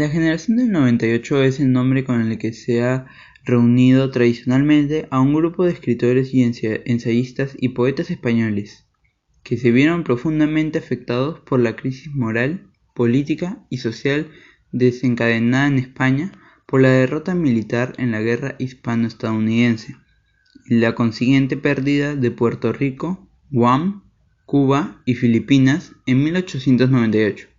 La generación del 98 es el nombre con el que se ha reunido tradicionalmente a un grupo de escritores y ensayistas y poetas españoles que se vieron profundamente afectados por la crisis moral, política y social desencadenada en España por la derrota militar en la Guerra Hispano-Estadounidense y la consiguiente pérdida de Puerto Rico, Guam, Cuba y Filipinas en 1898.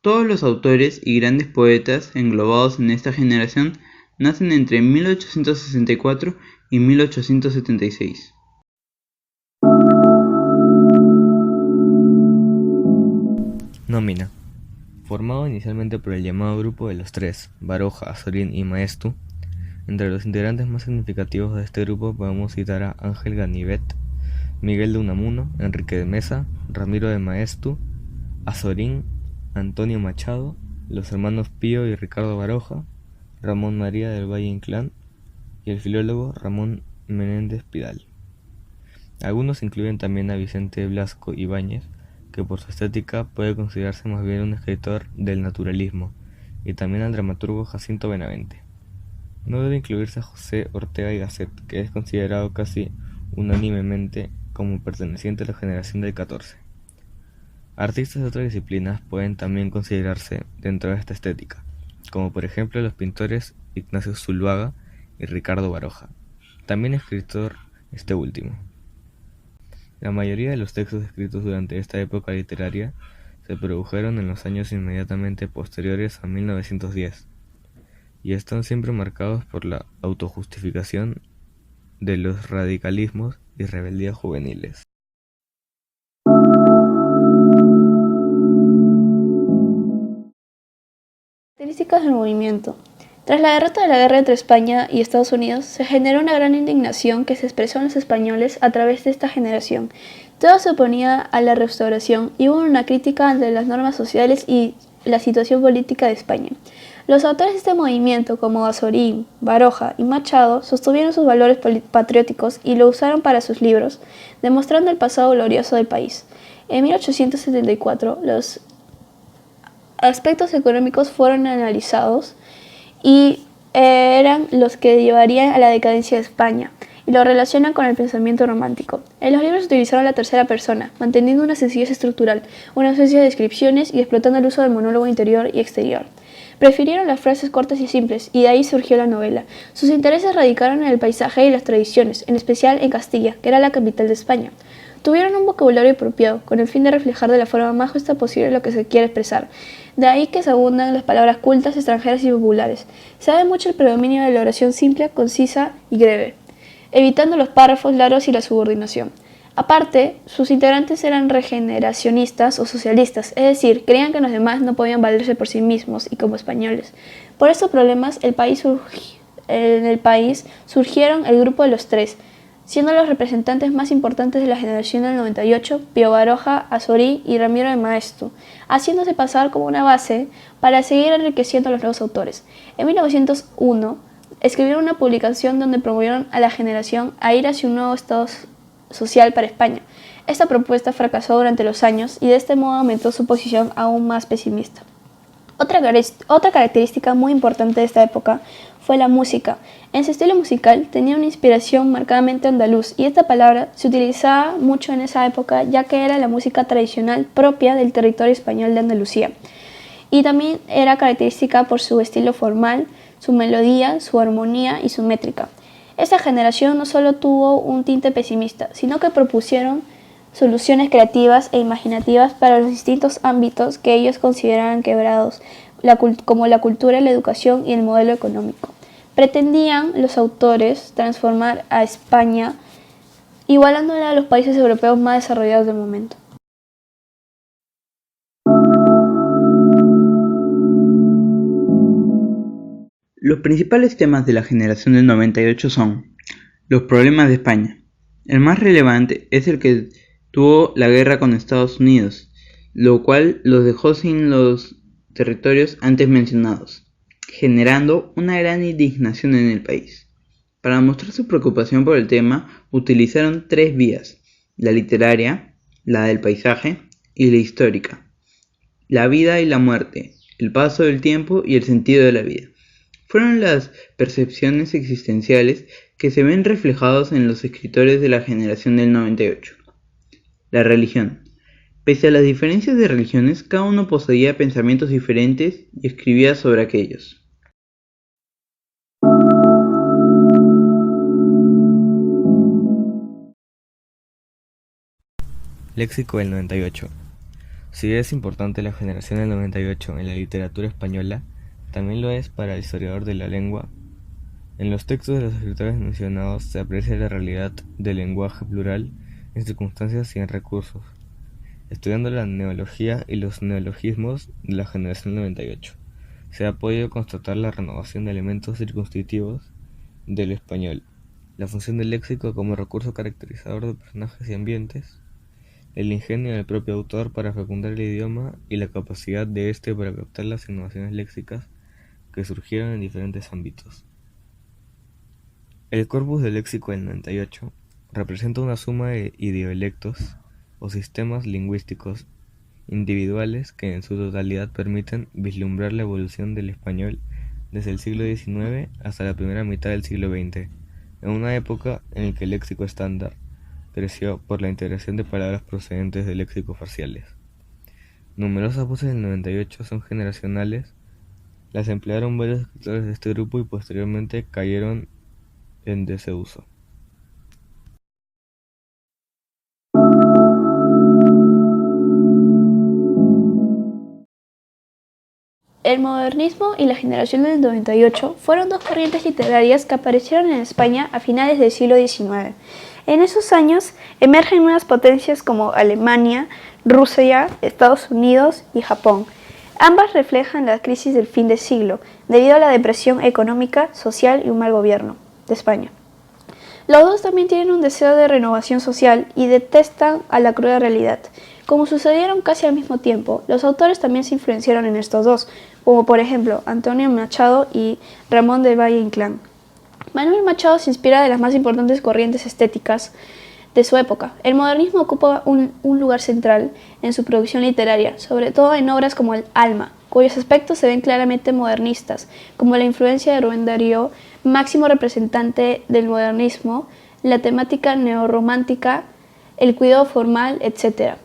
Todos los autores y grandes poetas englobados en esta generación nacen entre 1864 y 1876. Nómina. Formado inicialmente por el llamado Grupo de los Tres, Baroja, Azorín y Maeztu, entre los integrantes más significativos de este grupo podemos citar a Ángel Ganivet, Miguel de Unamuno, Enrique de Mesa, Ramiro de Maeztu, Azorín, Antonio Machado, los hermanos Pío y Ricardo Baroja, Ramón María del Valle Inclán y el filólogo Ramón Menéndez Pidal. Algunos incluyen también a Vicente Blasco Ibáñez, que por su estética puede considerarse más bien un escritor del naturalismo, y también al dramaturgo Jacinto Benavente. No debe incluirse a José Ortega y Gasset, que es considerado casi unánimemente como perteneciente a la generación del 14. Artistas de otras disciplinas pueden también considerarse dentro de esta estética, como por ejemplo los pintores Ignacio Zuluaga y Ricardo Baroja, también escritor este último. La mayoría de los textos escritos durante esta época literaria se produjeron en los años inmediatamente posteriores a 1910 y están siempre marcados por la autojustificación de los radicalismos y rebeldías juveniles. Características del movimiento. Tras la derrota de la guerra entre España y Estados Unidos, se generó una gran indignación que se expresó en los españoles a través de esta generación. Todo se oponía a la restauración y hubo una crítica ante las normas sociales y la situación política de España. Los autores de este movimiento, como Azorín, Baroja y Machado, sostuvieron sus valores patrióticos y lo usaron para sus libros, demostrando el pasado glorioso del país. En 1874, los aspectos económicos fueron analizados y eran los que llevarían a la decadencia de España, y lo relacionan con el pensamiento romántico. En los libros utilizaron la tercera persona, manteniendo una sencillez estructural, una ausencia de descripciones y explotando el uso del monólogo interior y exterior. Prefirieron las frases cortas y simples, y de ahí surgió la novela. Sus intereses radicaron en el paisaje y las tradiciones, en especial en Castilla, que era la capital de España. Tuvieron un vocabulario apropiado, con el fin de reflejar de la forma más justa posible lo que se quiere expresar. De ahí que se abundan las palabras cultas, extranjeras y populares. Se da mucho el predominio de la oración simple, concisa y breve, evitando los párrafos largos y la subordinación. Aparte, sus integrantes eran regeneracionistas o socialistas, es decir, creían que los demás no podían valerse por sí mismos y como españoles. Por estos problemas, en el país surgieron el Grupo de los Tres, siendo los representantes más importantes de la generación del 98 Pío Baroja, Azorín y Ramiro de Maeztu, haciéndose pasar como una base para seguir enriqueciendo a los nuevos autores. En 1901 escribieron una publicación donde promovieron a la generación a ir hacia un nuevo estado social para España. Esta propuesta fracasó durante los años y de este modo aumentó su posición aún más pesimista. Otra característica muy importante de esta época fue la música. En su estilo musical tenía una inspiración marcadamente andaluz, y esta palabra se utilizaba mucho en esa época ya que era la música tradicional propia del territorio español de Andalucía. Y también era característica por su estilo formal, su melodía, su armonía y su métrica. Esta generación no solo tuvo un tinte pesimista, sino que propusieron soluciones creativas e imaginativas para los distintos ámbitos que ellos consideraban quebrados, como la cultura, la educación y el modelo económico. Pretendían los autores transformar a España igualándola a los países europeos más desarrollados del momento. Los principales temas de la generación del 98 son los problemas de España. El más relevante es el que tuvo la guerra con Estados Unidos, lo cual los dejó sin los territorios antes mencionados, generando una gran indignación en el país. Para mostrar su preocupación por el tema, utilizaron tres vías: la literaria, la del paisaje y la histórica. La vida y la muerte, el paso del tiempo y el sentido de la vida. Fueron las percepciones existenciales que se ven reflejados en los escritores de la generación del 98. La religión. Pese a las diferencias de religiones, cada uno poseía pensamientos diferentes y escribía sobre aquellos. Léxico del 98. Si es importante la generación del 98 en la literatura española, también lo es para el historiador de la lengua. En los textos de los escritores mencionados se aprecia la realidad del lenguaje plural en circunstancias y en recursos, estudiando la neología y los neologismos de la generación 98. Se ha podido constatar la renovación de elementos circunstitutivos del español, la función del léxico como recurso caracterizador de personajes y ambientes, el ingenio del propio autor para fecundar el idioma y la capacidad de éste para captar las innovaciones léxicas que surgieron en diferentes ámbitos. El corpus del léxico del 98 representa una suma de idiolectos o sistemas lingüísticos individuales que en su totalidad permiten vislumbrar la evolución del español desde el siglo XIX hasta la primera mitad del siglo XX, en una época en la que el léxico estándar creció por la integración de palabras procedentes de léxicos parciales. Numerosas voces del 98 son generacionales, las emplearon varios escritores de este grupo y posteriormente cayeron en desuso. El modernismo y la generación del 98 fueron dos corrientes literarias que aparecieron en España a finales del siglo XIX. En esos años emergen nuevas potencias como Alemania, Rusia, Estados Unidos y Japón. Ambas reflejan la crisis del fin de siglo, debido a la depresión económica, social y un mal gobierno de España. Los dos también tienen un deseo de renovación social y detestan a la cruda realidad. Como sucedieron casi al mismo tiempo, los autores también se influenciaron en estos dos, como por ejemplo Antonio Machado y Ramón de Valle Inclán. Manuel Machado se inspira de las más importantes corrientes estéticas de su época. El modernismo ocupa un lugar central en su producción literaria, sobre todo en obras como El Alma, cuyos aspectos se ven claramente modernistas, como la influencia de Rubén Darío, máximo representante del modernismo, la temática neorromántica, el cuidado formal, etc.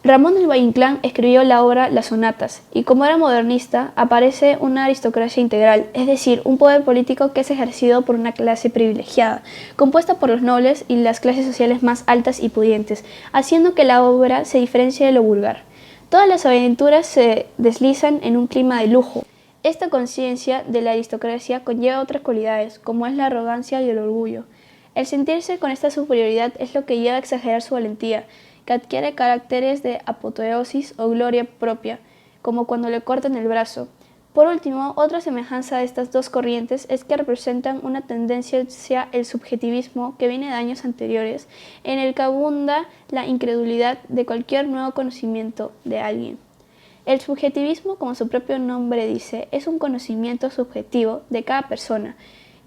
Ramón del Valle Inclán escribió la obra Las Sonatas, y como era modernista, aparece una aristocracia integral, es decir, un poder político que es ejercido por una clase privilegiada, compuesta por los nobles y las clases sociales más altas y pudientes, haciendo que la obra se diferencie de lo vulgar. Todas las aventuras se deslizan en un clima de lujo. Esta conciencia de la aristocracia conlleva otras cualidades, como es la arrogancia y el orgullo. El sentirse con esta superioridad es lo que lleva a exagerar su valentía, que adquiere caracteres de apoteosis o gloria propia, como cuando le cortan el brazo. Por último, otra semejanza de estas dos corrientes es que representan una tendencia hacia el subjetivismo que viene de años anteriores, en el que abunda la incredulidad de cualquier nuevo conocimiento de alguien. El subjetivismo, como su propio nombre dice, es un conocimiento subjetivo de cada persona,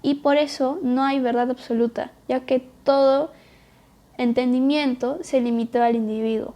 y por eso no hay verdad absoluta, ya que todo entendimiento se limita al individuo.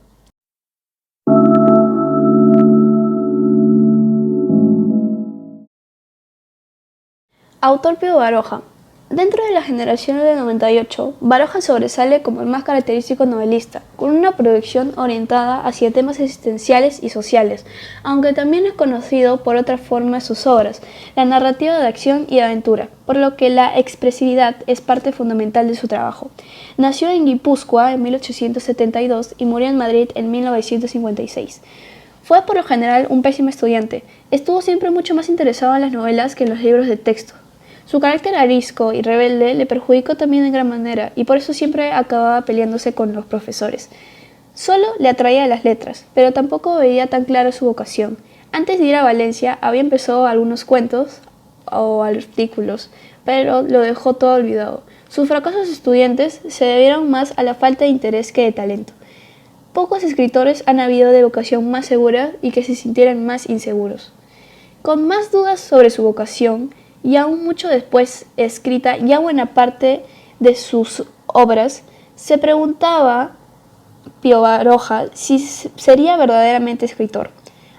Autor Pío Baroja. Dentro de la generación del 98, Baroja sobresale como el más característico novelista, con una producción orientada hacia temas existenciales y sociales, aunque también es conocido por otra forma de sus obras, la narrativa de acción y aventura, por lo que la expresividad es parte fundamental de su trabajo. Nació en Guipúzcoa en 1872 y murió en Madrid en 1956. Fue por lo general un pésimo estudiante. Estuvo siempre mucho más interesado en las novelas que en los libros de texto. Su carácter arisco y rebelde le perjudicó también en gran manera, y por eso siempre acababa peleándose con los profesores. Solo le atraía las letras, pero tampoco veía tan clara su vocación. Antes de ir a Valencia había empezado algunos cuentos o artículos, pero lo dejó todo olvidado. Sus fracasos estudiantes se debieron más a la falta de interés que de talento. Pocos escritores han habido de vocación más segura y que se sintieran más inseguros. Con más dudas sobre su vocación, y aún mucho después escrita ya buena parte de sus obras, se preguntaba Pío Baroja si sería verdaderamente escritor.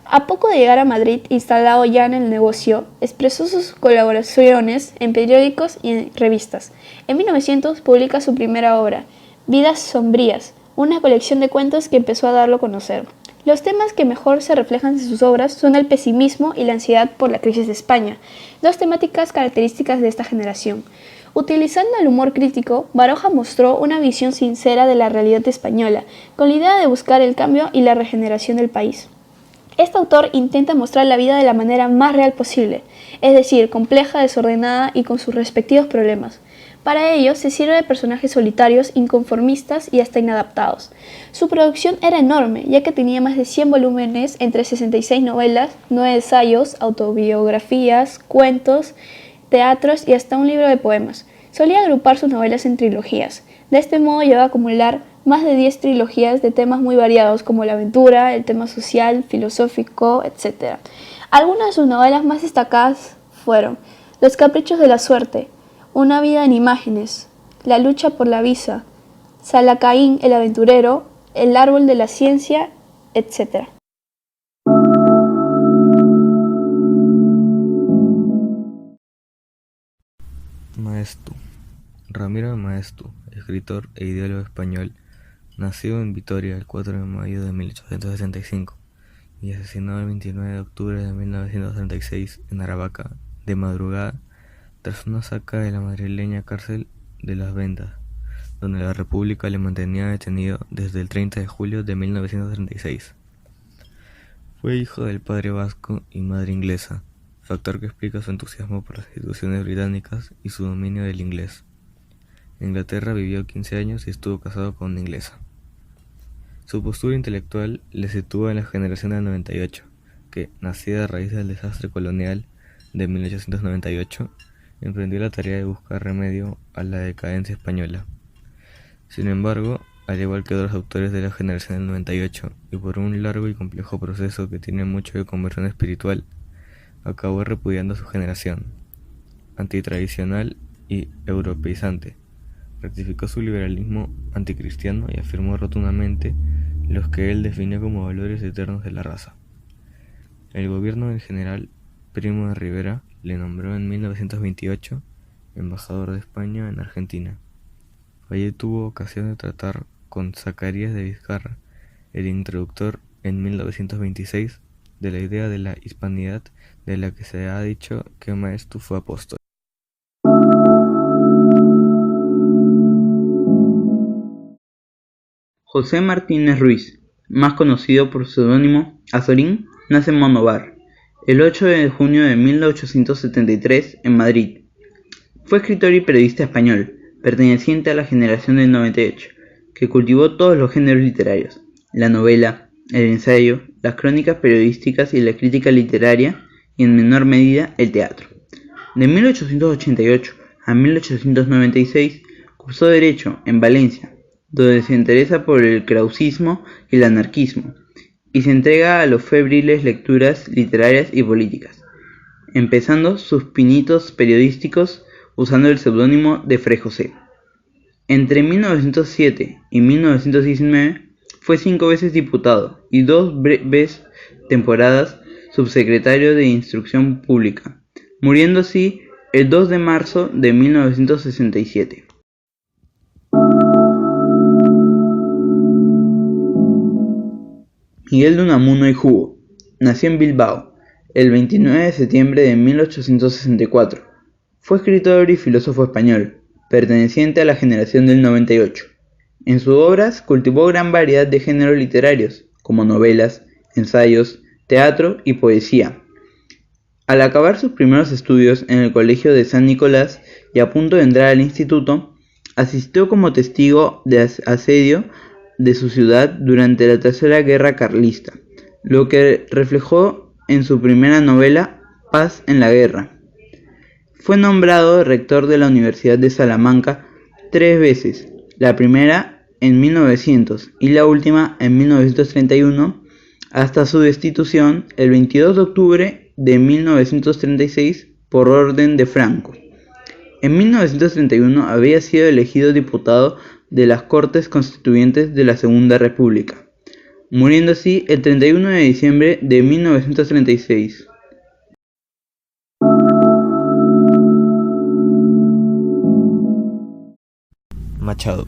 A poco de llegar a Madrid, instalado ya en el negocio, expresó sus colaboraciones en periódicos y en revistas. En 1900 publica su primera obra, Vidas sombrías, una colección de cuentos que empezó a darlo a conocer. Los temas que mejor se reflejan en sus obras son el pesimismo y la ansiedad por la crisis de España, dos temáticas características de esta generación. Utilizando el humor crítico, Baroja mostró una visión sincera de la realidad española, con la idea de buscar el cambio y la regeneración del país. Este autor intenta mostrar la vida de la manera más real posible, es decir, compleja, desordenada y con sus respectivos problemas. Para ello, se sirve de personajes solitarios, inconformistas y hasta inadaptados. Su producción era enorme, ya que tenía más de 100 volúmenes entre 66 novelas, 9 ensayos, autobiografías, cuentos, teatros y hasta un libro de poemas. Solía agrupar sus novelas en trilogías. De este modo llegó a acumular más de 10 trilogías de temas muy variados como la aventura, el tema social, filosófico, etc. Algunas de sus novelas más destacadas fueron Los caprichos de la suerte, Una vida en imágenes, La lucha por la visa, Salacaín el aventurero, El árbol de la ciencia, etc. Maeztu. Ramiro de Maeztu, escritor e ideólogo español, nació en Vitoria el 4 de mayo de 1865 y asesinado el 29 de octubre de 1936 en Aravaca, de madrugada, tras una saca de la madrileña cárcel de Las Ventas, donde la República le mantenía detenido desde el 30 de julio de 1936. Fue hijo del padre vasco y madre inglesa, factor que explica su entusiasmo por las instituciones británicas y su dominio del inglés. En Inglaterra vivió 15 años y estuvo casado con una inglesa. Su postura intelectual le sitúa en la generación del 98, que, nacida a raíz del desastre colonial de 1898, emprendió la tarea de buscar remedio a la decadencia española. Sin embargo, al igual que otros autores de la generación del 98, y por un largo y complejo proceso que tiene mucho de conversión espiritual, acabó repudiando a su generación, antitradicional y europeizante. Rectificó su liberalismo anticristiano y afirmó rotundamente los que él definió como valores eternos de la raza. El gobierno del general Primo de Rivera le nombró en 1928 embajador de España en Argentina. Allí tuvo ocasión de tratar con Zacarías de Vizcarra, el introductor en 1926 de la idea de la hispanidad, de la que se ha dicho que Maeztu fue apóstol. José Martínez Ruiz, más conocido por su seudónimo Azorín, nace en Monóvar, el 8 de junio de 1873 en Madrid. Fue escritor y periodista español, perteneciente a la generación del 98, que cultivó todos los géneros literarios, la novela, el ensayo, las crónicas periodísticas y la crítica literaria, y en menor medida el teatro. De 1888 a 1896 cursó Derecho en Valencia, donde se interesa por el krausismo y el anarquismo, y se entrega a las febriles lecturas literarias y políticas, empezando sus pinitos periodísticos usando el seudónimo de Fray José. Entre 1907 y 1919 fue 5 veces diputado y 2 breves temporadas subsecretario de Instrucción Pública, muriendo así el 2 de marzo de 1967. Miguel de Unamuno y Jugo nació en Bilbao el 29 de septiembre de 1864. Fue escritor y filósofo español, perteneciente a la generación del 98. En sus obras cultivó gran variedad de géneros literarios, como novelas, ensayos, teatro y poesía. Al acabar sus primeros estudios en el Colegio de San Nicolás y a punto de entrar al instituto, asistió como testigo de asedio de su ciudad durante la Tercera Guerra Carlista, lo que reflejó en su primera novela, Paz en la Guerra. Fue nombrado rector de la Universidad de Salamanca 3 veces, la primera en 1900 y la última en 1931, hasta su destitución el 22 de octubre de 1936 por orden de Franco. En 1931 había sido elegido diputado de las Cortes Constituyentes de la Segunda República. muriendo así el 31 de diciembre de 1936. Machado.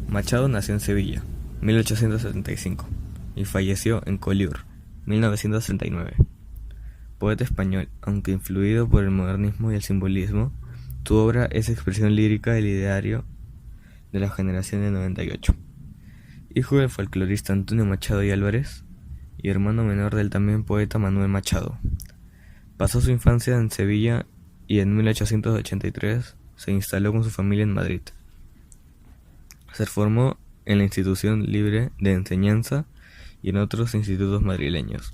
Machado nació en Sevilla, 1875, y falleció en Collioure, 1939. Poeta español, aunque influido por el modernismo y el simbolismo, su obra es expresión lírica del ideario de la generación de 98. Hijo del folclorista Antonio Machado y Álvarez, y hermano menor del también poeta Manuel Machado. Pasó su infancia en Sevilla y en 1883 se instaló con su familia en Madrid. Se formó en la Institución Libre de Enseñanza y en otros institutos madrileños.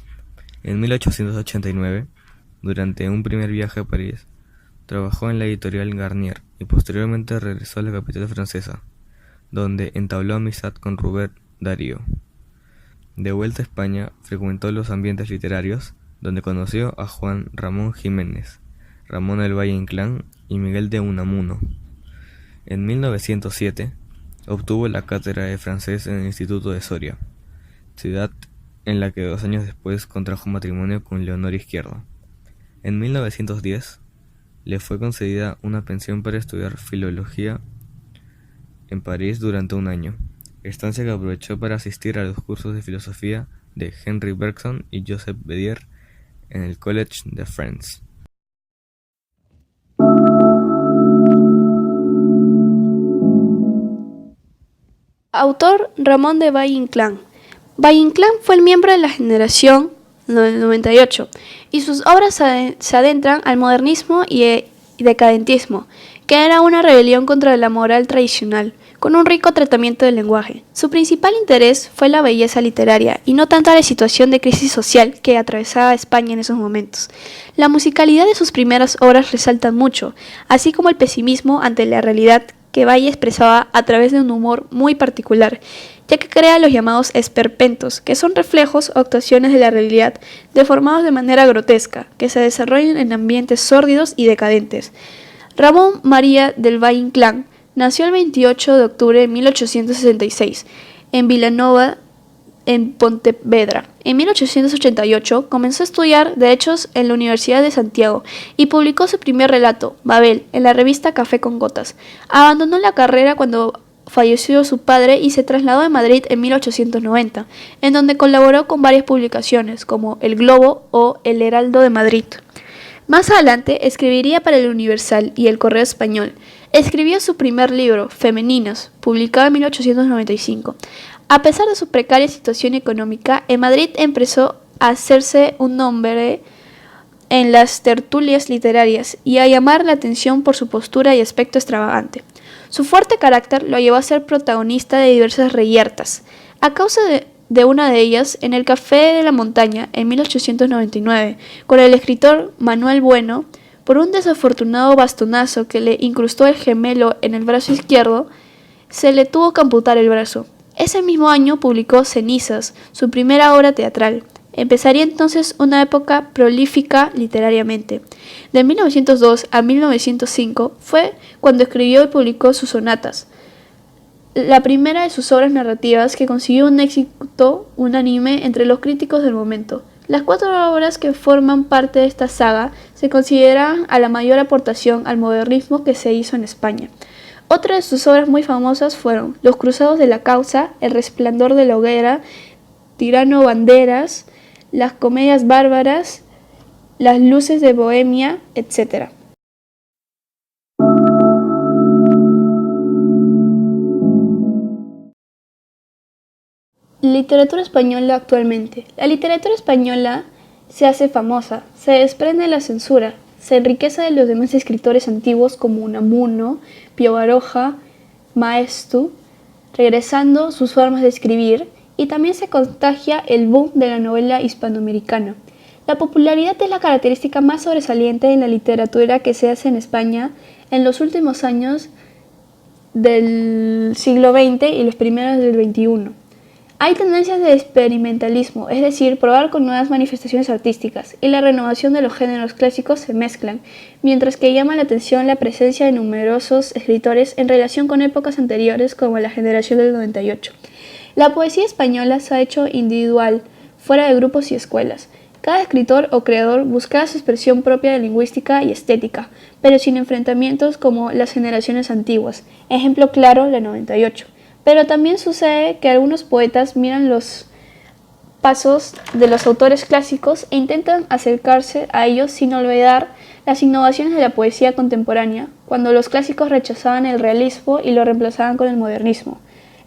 En 1889, durante un primer viaje a París, trabajó en la editorial Garnier y posteriormente regresó a la capital francesa, donde entabló amistad con Rubén Darío. De vuelta a España, frecuentó los ambientes literarios, donde conoció a Juan Ramón Jiménez, Ramón del Valle Inclán y Miguel de Unamuno. En 1907, obtuvo la cátedra de francés en el Instituto de Soria, ciudad en la que 2 años después contrajo matrimonio con Leonor Izquierdo. En 1910, le fue concedida una pensión para estudiar filología en París durante 1 año, estancia que aprovechó para asistir a los cursos de filosofía de Henri Bergson y Joseph Bédier en el Collège de France. Autor Ramón de Valle-Inclán. Valle-Inclán fue el miembro de la generación del 98 y sus obras se adentran al modernismo y decadentismo, que era una rebelión contra la moral tradicional, con un rico tratamiento del lenguaje. Su principal interés fue la belleza literaria y no tanto la situación de crisis social que atravesaba España en esos momentos. La musicalidad de sus primeras obras resalta mucho, así como el pesimismo ante la realidad que Valle expresaba a través de un humor muy particular, ya que crea los llamados esperpentos, que son reflejos o actuaciones de la realidad deformados de manera grotesca, que se desarrollan en ambientes sórdidos y decadentes. Ramón María del Valle-Inclán nació el 28 de octubre de 1866 en Vilanova, en Pontevedra. En 1888 comenzó a estudiar Derechos en la Universidad de Santiago y publicó su primer relato, Babel, en la revista Café con Gotas. Abandonó la carrera cuando falleció su padre y se trasladó a Madrid en 1890, en donde colaboró con varias publicaciones como El Globo o El Heraldo de Madrid. Más adelante escribiría para El Universal y El Correo Español. Escribió su primer libro, Femeninos, publicado en 1895. A pesar de su precaria situación económica, en Madrid empezó a hacerse un nombre en las tertulias literarias y a llamar la atención por su postura y aspecto extravagante. Su fuerte carácter lo llevó a ser protagonista de diversas reyertas. A causa de una de ellas, en el Café de la Montaña, en 1899, con el escritor Manuel Bueno, por un desafortunado bastonazo que le incrustó el gemelo en el brazo izquierdo, se le tuvo que amputar el brazo. Ese mismo año publicó Cenizas, su primera obra teatral. Empezaría entonces una época prolífica literariamente. De 1902 a 1905 fue cuando escribió y publicó sus sonatas, la primera de sus obras narrativas que consiguió un éxito unánime entre los críticos del momento. Las 4 obras que forman parte de esta saga se consideran a la mayor aportación al modernismo que se hizo en España. Otras de sus obras muy famosas fueron Los Cruzados de la Causa, El Resplandor de la Hoguera, Tirano Banderas, Las Comedias Bárbaras, Las Luces de Bohemia, etc. Literatura española actualmente. La literatura española se hace famosa, se desprende de la censura, se enriquece de los demás escritores antiguos como Unamuno, Pío Baroja, Maeztu, regresando sus formas de escribir, y también se contagia el boom de la novela hispanoamericana. La popularidad es la característica más sobresaliente en la literatura que se hace en España en los últimos años del siglo XX y los primeros del XXI. Hay tendencias de experimentalismo, es decir, probar con nuevas manifestaciones artísticas, y la renovación de los géneros clásicos se mezclan, mientras que llama la atención la presencia de numerosos escritores en relación con épocas anteriores como la generación del 98. La poesía española se ha hecho individual, fuera de grupos y escuelas. Cada escritor o creador buscaba su expresión propia de lingüística y estética, pero sin enfrentamientos como las generaciones antiguas. Ejemplo claro, la 98. Pero también sucede que algunos poetas miran los pasos de los autores clásicos e intentan acercarse a ellos sin olvidar las innovaciones de la poesía contemporánea, cuando los clásicos rechazaban el realismo y lo reemplazaban con el modernismo.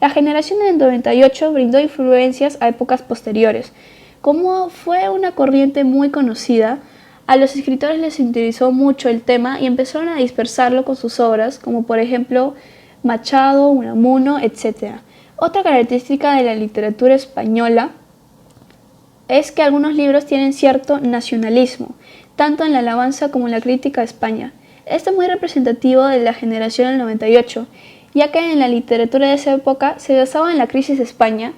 La generación del 98 brindó influencias a épocas posteriores. Como fue una corriente muy conocida, a los escritores les interesó mucho el tema y empezaron a dispersarlo con sus obras, como por ejemplo Machado, Unamuno, etc. Otra característica de la literatura española es que algunos libros tienen cierto nacionalismo, tanto en la alabanza como en la crítica a España. Esto es muy representativo de la generación del 98, ya que en la literatura de esa época se basaba en la crisis de España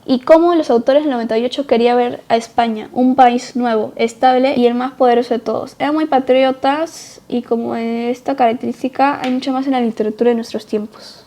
y cómo los autores del 98 querían ver a España, un país nuevo, estable y el más poderoso de todos. Eran muy patriotas y como esta característica hay mucho más en la literatura de nuestros tiempos.